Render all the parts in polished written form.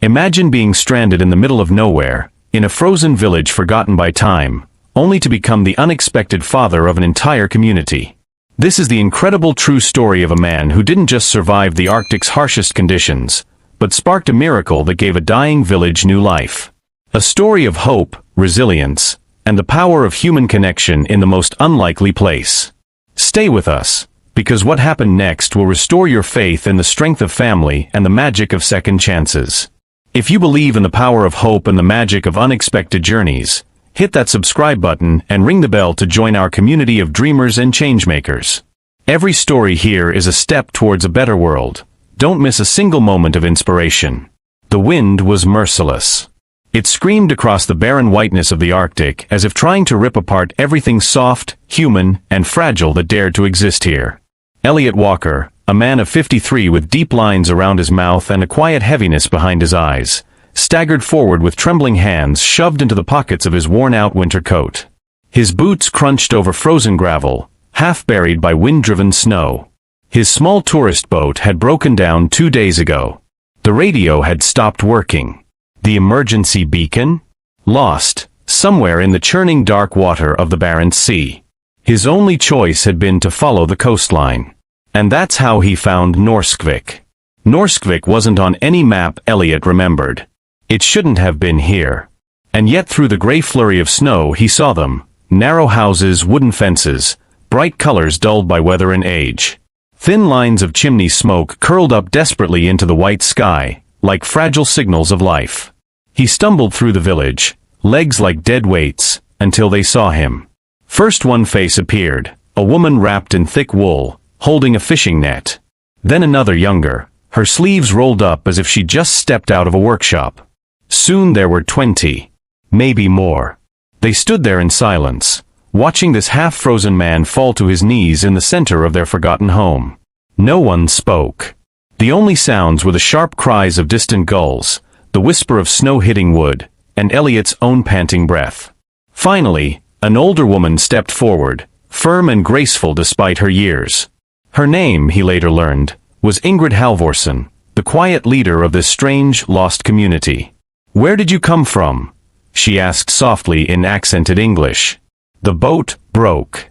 Imagine being stranded in the middle of nowhere, in a frozen village forgotten by time, only to become the unexpected father of an entire community. This is the incredible true story of a man who didn't just survive the Arctic's harshest conditions, but sparked a miracle that gave a dying village new life. A story of hope, resilience, and the power of human connection in the most unlikely place. Stay with us, because what happened next will restore your faith in the strength of family and the magic of second chances. If you believe in the power of hope and the magic of unexpected journeys, hit that subscribe button and ring the bell to join our community of dreamers and changemakers. Every story here is a step towards a better world. Don't miss a single moment of inspiration. The wind was merciless. It screamed across the barren whiteness of the Arctic as if trying to rip apart everything soft, human, and fragile that dared to exist here. Elliot Walker, a man of 53 with deep lines around his mouth and a quiet heaviness behind his eyes, staggered forward with trembling hands shoved into the pockets of his worn-out winter coat. His boots crunched over frozen gravel, half buried by wind-driven snow. His small tourist boat had broken down 2 days ago. The radio had stopped working. The emergency beacon? Lost, somewhere in the churning dark water of the Barents Sea. His only choice had been to follow the coastline. And that's how he found Norskvik. Norskvik wasn't on any map Elliot remembered. It shouldn't have been here. And yet through the gray flurry of snow he saw them, narrow houses, wooden fences, bright colors dulled by weather and age. Thin lines of chimney smoke curled up desperately into the white sky, like fragile signals of life. He stumbled through the village, legs like dead weights, until they saw him. First one face appeared, a woman wrapped in thick wool, holding a fishing net. Then another younger, her sleeves rolled up as if she'd just stepped out of a workshop. Soon there were 20, maybe more. They stood there in silence, watching this half-frozen man fall to his knees in the center of their forgotten home. No one spoke. The only sounds were the sharp cries of distant gulls, the whisper of snow hitting wood, and Elliot's own panting breath. Finally, an older woman stepped forward, firm and graceful despite her years. Her name, he later learned, was Ingrid Halvorsen, the quiet leader of this strange, lost community. "Where did you come from?" she asked softly in accented English. "The boat broke."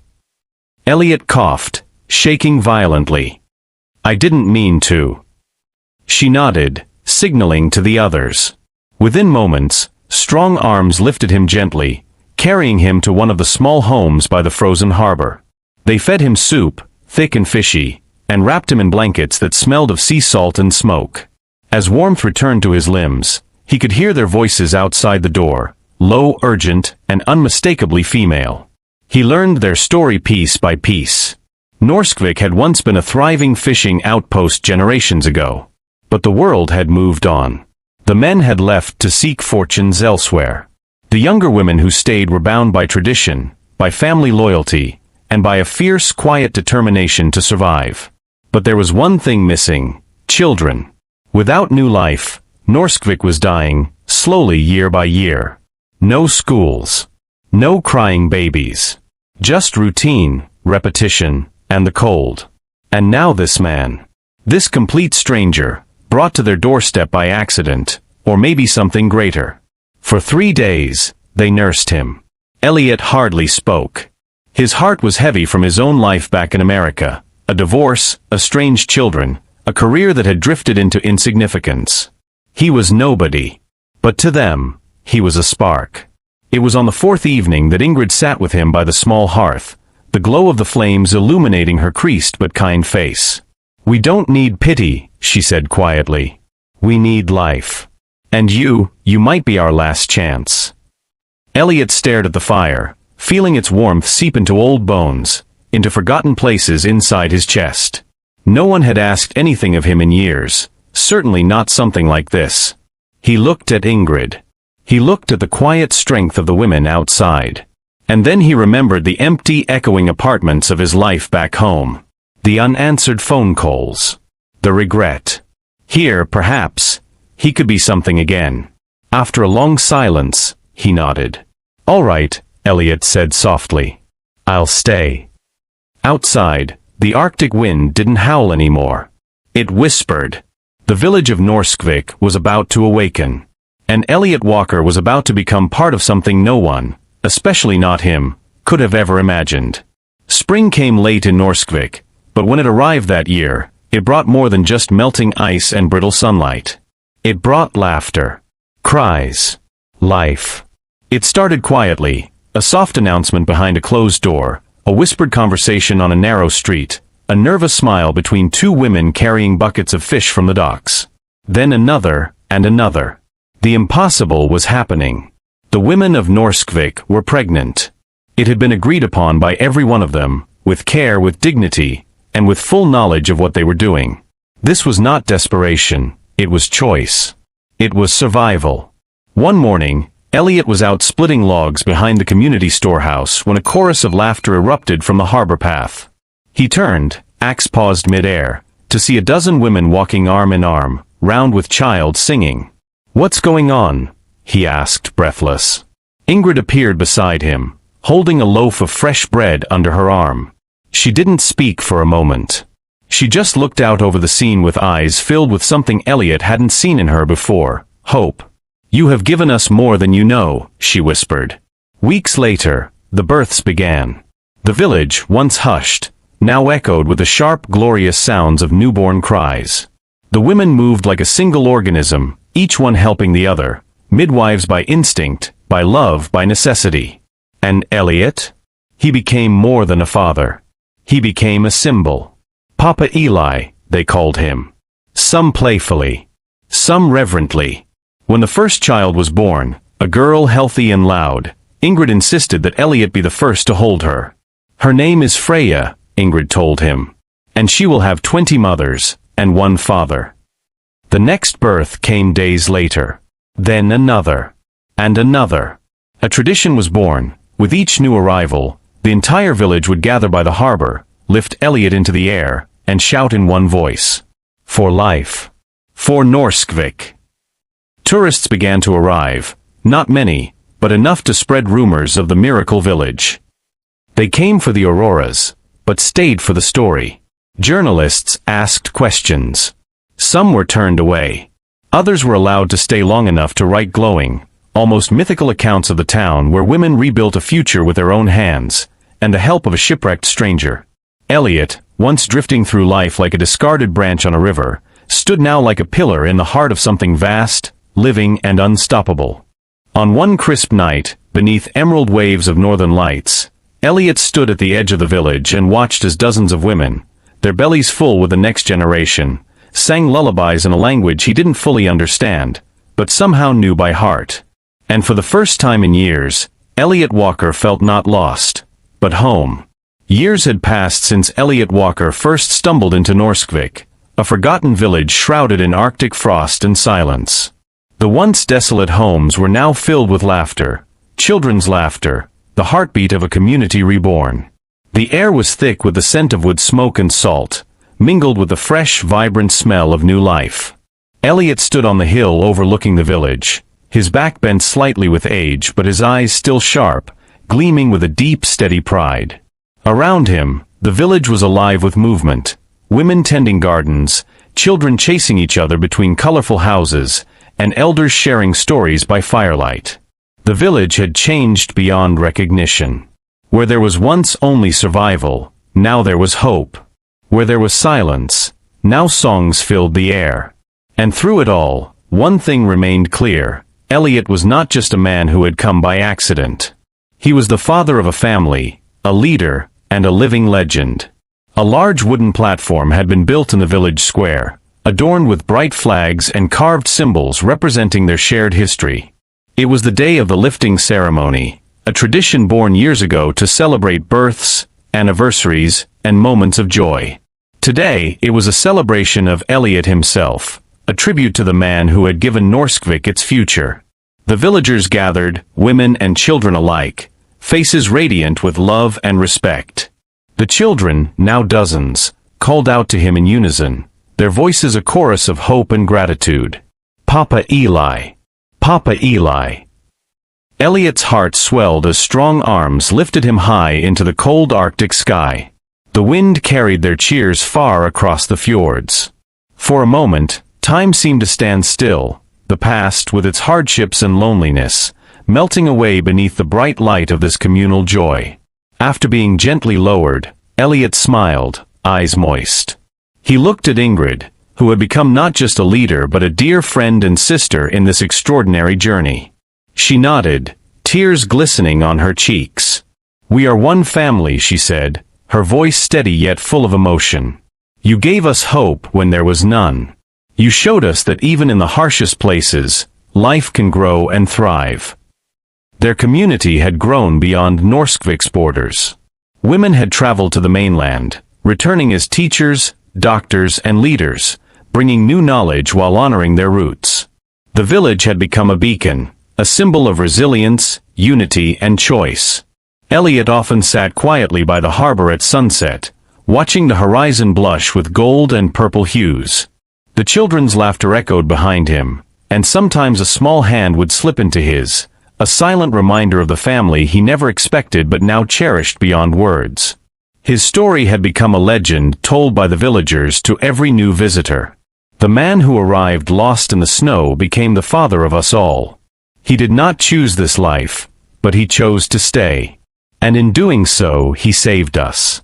Elliot coughed, shaking violently. "I didn't mean to." She nodded, signaling to the others. Within moments, strong arms lifted him gently, carrying him to one of the small homes by the frozen harbor. They fed him soup, thick and fishy, and wrapped him in blankets that smelled of sea salt and smoke. As warmth returned to his limbs, he could hear their voices outside the door, low, urgent, and unmistakably female. He learned their story piece by piece. Norskvik had once been a thriving fishing outpost generations ago. But the world had moved on. The men had left to seek fortunes elsewhere. The younger women who stayed were bound by tradition, by family loyalty, and by a fierce, quiet determination to survive. But there was one thing missing: children. Without new life, Norskvik was dying, slowly year by year. No schools. No crying babies. Just routine, repetition, and the cold. And now this man. This complete stranger, brought to their doorstep by accident, or maybe something greater. For 3 days, they nursed him. Elliot hardly spoke. His heart was heavy from his own life back in America, a divorce, estranged children, a career that had drifted into insignificance. He was nobody. But to them, he was a spark. It was on the 4th evening that Ingrid sat with him by the small hearth, the glow of the flames illuminating her creased but kind face. "We don't need pity," she said quietly. "We need life. And you might be our last chance." Elliot stared at the fire, feeling its warmth seep into old bones, into forgotten places inside his chest. No one had asked anything of him in years, certainly not something like this. He looked at Ingrid. He looked at the quiet strength of the women outside. And then he remembered the empty, echoing apartments of his life back home. The unanswered phone calls. The regret. Here, perhaps, he could be something again. After a long silence, he nodded. "All right," Elliot said softly. "I'll stay." Outside, the Arctic wind didn't howl anymore. It whispered. The village of Norskvik was about to awaken. And Elliot Walker was about to become part of something no one, especially not him, could have ever imagined. Spring came late in Norskvik, but when it arrived that year, it brought more than just melting ice and brittle sunlight. It brought laughter, cries, life. It started quietly, a soft announcement behind a closed door, a whispered conversation on a narrow street, a nervous smile between two women carrying buckets of fish from the docks. Then another, and another. The impossible was happening. The women of Norskvik were pregnant. It had been agreed upon by every one of them, with care, with dignity, and with full knowledge of what they were doing. This was not desperation, it was choice. It was survival. One morning, Elliot was out splitting logs behind the community storehouse when a chorus of laughter erupted from the harbor path. He turned, axe paused mid-air, to see a dozen women walking arm in arm, round with child singing. "What's going on?" he asked, breathless. Ingrid appeared beside him, holding a loaf of fresh bread under her arm. She didn't speak for a moment. She just looked out over the scene with eyes filled with something Elliot hadn't seen in her before, hope. "You have given us more than you know," she whispered. Weeks later, the births began. The village, once hushed, now echoed with the sharp, glorious sounds of newborn cries. The women moved like a single organism, each one helping the other, midwives by instinct, by love, by necessity. And Elliot? He became more than a father. He became a symbol. Papa Eli, they called him. Some playfully, some reverently. When the first child was born, a girl healthy and loud, Ingrid insisted that Elliot be the first to hold her. "Her name is Freya," Ingrid told him. "And she will have 20 mothers, and one father." The next birth came days later. Then another. And another. A tradition was born. With each new arrival, the entire village would gather by the harbor, lift Elliot into the air, and shout in one voice. For life. For Norskvik. Tourists began to arrive, not many, but enough to spread rumors of the miracle village. They came for the auroras, but stayed for the story. Journalists asked questions. Some were turned away. Others were allowed to stay long enough to write glowing, almost mythical accounts of the town where women rebuilt a future with their own hands, and the help of a shipwrecked stranger. Elliot, once drifting through life like a discarded branch on a river, stood now like a pillar in the heart of something vast, living and unstoppable. On one crisp night, beneath emerald waves of northern lights, Elliot stood at the edge of the village and watched as dozens of women, their bellies full with the next generation, sang lullabies in a language he didn't fully understand, but somehow knew by heart. And for the first time in years, Elliot Walker felt not lost, but home. Years had passed since Elliot Walker first stumbled into Norskvik, a forgotten village shrouded in Arctic frost and silence. The once desolate homes were now filled with laughter, children's laughter, the heartbeat of a community reborn. The air was thick with the scent of wood smoke and salt, mingled with the fresh, vibrant smell of new life. Elliot stood on the hill overlooking the village, his back bent slightly with age but his eyes still sharp, gleaming with a deep, steady pride. Around him, the village was alive with movement, women tending gardens, children chasing each other between colorful houses, and elders sharing stories by firelight. The village had changed beyond recognition. Where there was once only survival, now there was hope. Where there was silence, now songs filled the air. And through it all, one thing remained clear: Elliot was not just a man who had come by accident. He was the father of a family, a leader, and a living legend. A large wooden platform had been built in the village square, adorned with bright flags and carved symbols representing their shared history. It was the day of the lifting ceremony, a tradition born years ago to celebrate births, anniversaries, and moments of joy. Today, it was a celebration of Elliot himself, a tribute to the man who had given Norskvik its future. The villagers gathered, women and children alike, faces radiant with love and respect. The children, now dozens, called out to him in unison, their voices a chorus of hope and gratitude. "Papa Eli! Papa Eli!" Elliot's heart swelled as strong arms lifted him high into the cold Arctic sky. The wind carried their cheers far across the fjords. For a moment, Time seemed to stand still, the past with its hardships and loneliness, melting away beneath the bright light of this communal joy. After being gently lowered, Elliot smiled, eyes moist. He looked at Ingrid, who had become not just a leader but a dear friend and sister in this extraordinary journey. She nodded, tears glistening on her cheeks. "We are one family," she said, her voice steady yet full of emotion. "You gave us hope when there was none. You showed us that even in the harshest places, life can grow and thrive." Their community had grown beyond Norskvik's borders. Women had traveled to the mainland, returning as teachers, doctors, and leaders, bringing new knowledge while honoring their roots. The village had become a beacon, a symbol of resilience, unity, and choice. Elliot often sat quietly by the harbor at sunset, watching the horizon blush with gold and purple hues. The children's laughter echoed behind him, and sometimes a small hand would slip into his, a silent reminder of the family he never expected but now cherished beyond words. His story had become a legend told by the villagers to every new visitor. The man who arrived lost in the snow became the father of us all. He did not choose this life, but he chose to stay. And in doing so, he saved us.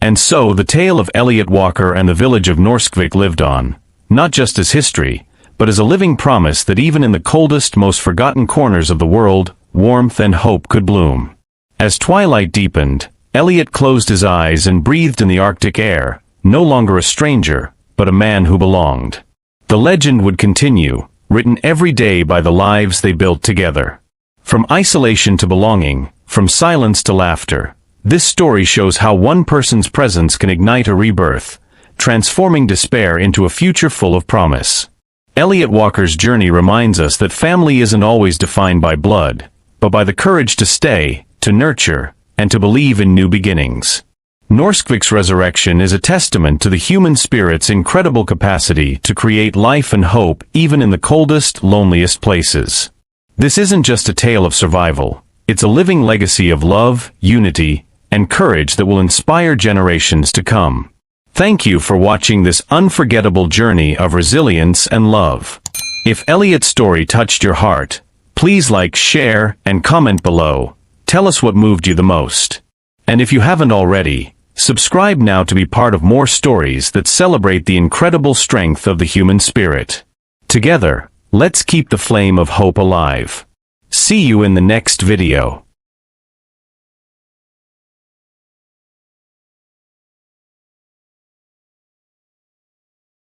And so the tale of Elliot Walker and the village of Norskvik lived on, not just as history, but as a living promise that even in the coldest, most forgotten corners of the world, warmth and hope could bloom. As twilight deepened, Elliot closed his eyes and breathed in the Arctic air, no longer a stranger, but a man who belonged. The legend would continue, written every day by the lives they built together. From isolation to belonging, from silence to laughter, this story shows how one person's presence can ignite a rebirth, transforming despair into a future full of promise. Elliot Walker's journey reminds us that family isn't always defined by blood, but by the courage to stay, to nurture, and to believe in new beginnings. Norskvik's resurrection is a testament to the human spirit's incredible capacity to create life and hope even in the coldest, loneliest places. This isn't just a tale of survival, it's a living legacy of love, unity, and courage that will inspire generations to come. Thank you for watching this unforgettable journey of resilience and love. If Elliot's story touched your heart, please like, share, and comment below. Tell us what moved you the most. And if you haven't already, subscribe now to be part of more stories that celebrate the incredible strength of the human spirit. Together, let's keep the flame of hope alive. See you in the next video.